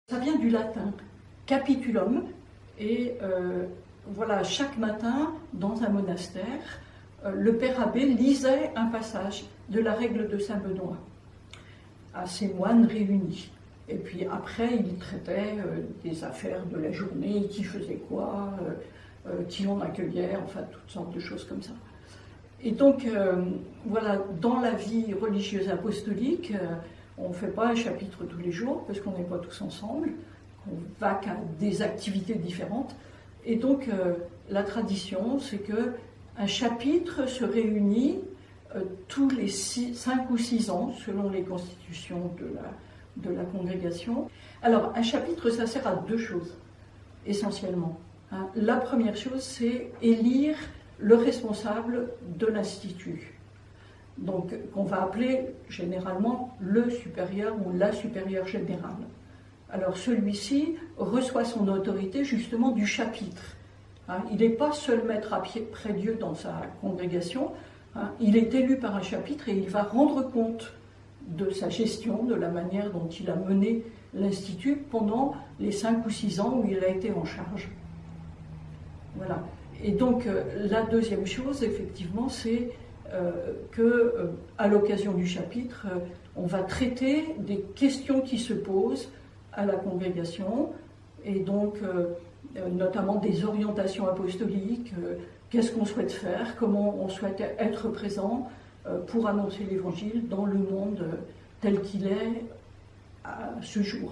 Ça vient du latin capitulum, et voilà, chaque matin, dans un monastère, le père abbé lisait un passage de la règle de Saint Benoît à ses moines réunis. Et puis après, il traitait des affaires de la journée, qui faisait quoi, qui on accueillait, enfin toutes sortes de choses comme ça. Et donc, voilà, dans la vie religieuse apostolique, on ne fait pas un chapitre tous les jours, parce qu'on n'est pas tous ensemble, on va qu'à des activités différentes. Et donc, la tradition, c'est qu'un chapitre se réunit tous les 5 ou 6 ans, selon les constitutions de la congrégation. Alors, un chapitre, ça sert à 2 choses, essentiellement. La première chose, c'est élire le responsable de l'institut, donc qu'on va appeler généralement le supérieur ou la supérieure générale. Alors celui-ci reçoit son autorité justement du chapitre. Il n'est pas seul maître après Dieu dans sa congrégation, il est élu par un chapitre et il va rendre compte de sa gestion, de la manière dont il a mené l'institut pendant les 5 ou 6 ans où il a été en charge. Voilà. Et donc, la deuxième chose, effectivement, c'est qu'à l'occasion du chapitre, on va traiter des questions qui se posent à la congrégation, et donc, notamment des orientations apostoliques, qu'est-ce qu'on souhaite faire, comment on souhaite être présent pour annoncer l'Évangile dans le monde tel qu'il est à ce jour.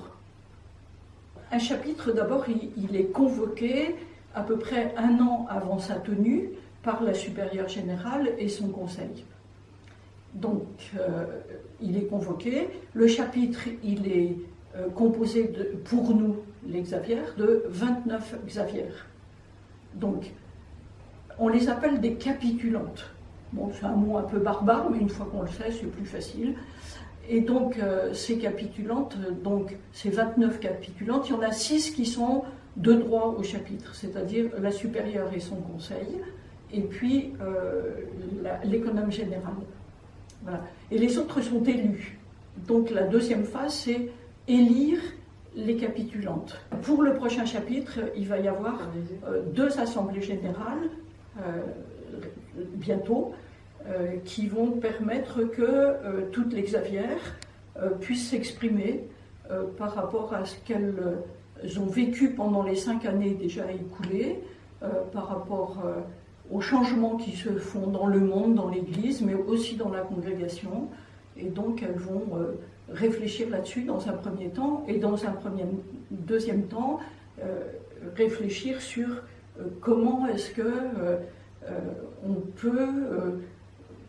Un chapitre, d'abord, il est convoqué à peu près 1 an avant sa tenue par la supérieure générale et son conseil. Donc, il est convoqué. Le chapitre, il est composé, pour nous, les Xavières, de 29 Xavières. Donc, on les appelle des capitulantes. Bon, c'est un mot un peu barbare, mais une fois qu'on le sait, c'est plus facile. Et donc, ces capitulantes, donc ces 29 capitulantes, il y en a 6 qui sont de droit au chapitre, c'est-à-dire la supérieure et son conseil, et puis l'économe général. Voilà. Et les autres sont élus. Donc la deuxième phase, c'est élire les capitulantes. Pour le prochain chapitre, il va y avoir 2 assemblées générales, bientôt, qui vont permettre que toutes les Xavières puissent s'exprimer par rapport à ce qu'elles ont vécu pendant les 5 années déjà écoulées, par rapport aux changements qui se font dans le monde, dans l'Église, mais aussi dans la congrégation. Et donc elles vont réfléchir là-dessus dans un premier temps, et dans un deuxième temps, réfléchir sur comment est-ce que on peut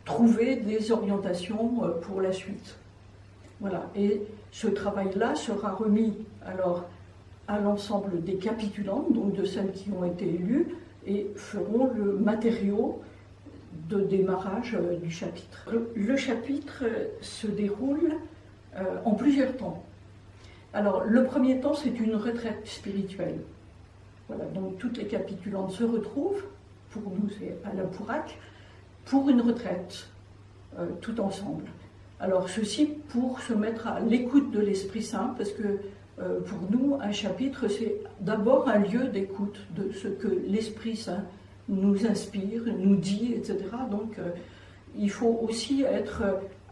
trouver des orientations pour la suite. Voilà. Et ce travail-là sera remis alors à l'ensemble des capitulantes, donc de celles qui ont été élues, et feront le matériau de démarrage du chapitre. Le chapitre se déroule en plusieurs temps. Alors, le premier temps, c'est une retraite spirituelle. Voilà, donc toutes les capitulantes se retrouvent, pour nous c'est à la Pourac, pour une retraite, tout ensemble. Alors, ceci pour se mettre à l'écoute de l'Esprit Saint, parce que pour nous, un chapitre, c'est d'abord un lieu d'écoute de ce que l'Esprit Saint nous inspire, nous dit, etc. Donc, il faut aussi être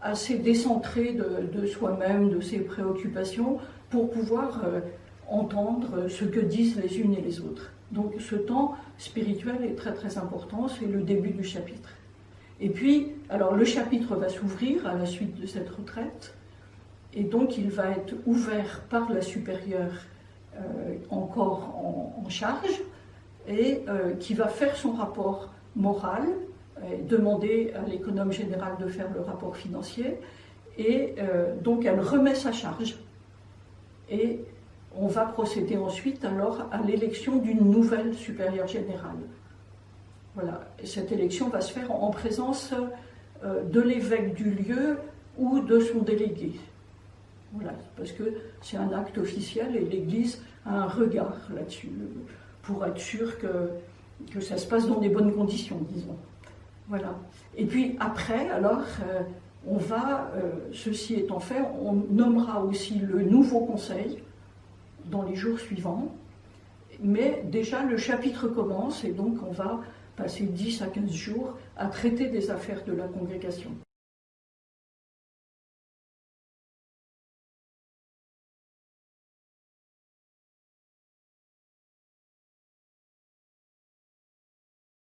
assez décentré de soi-même, de ses préoccupations, pour pouvoir entendre ce que disent les unes et les autres. Donc, ce temps spirituel est très très important, c'est le début du chapitre. Et puis, alors le chapitre va s'ouvrir à la suite de cette retraite, et donc il va être ouvert par la supérieure encore en charge, et qui va faire son rapport moral, demander à l'économe général de faire le rapport financier, et donc elle remet sa charge. Et on va procéder ensuite alors à l'élection d'une nouvelle supérieure générale. Voilà, cette élection va se faire en présence de l'évêque du lieu ou de son délégué. Voilà, parce que c'est un acte officiel et l'Église a un regard là-dessus pour être sûr que ça se passe dans des bonnes conditions, disons. Voilà. Et puis après, alors, on va, ceci étant fait, on nommera aussi le nouveau conseil, dans les jours suivants. Mais déjà, le chapitre commence et donc on va passer 10 à 15 jours à traiter des affaires de la congrégation.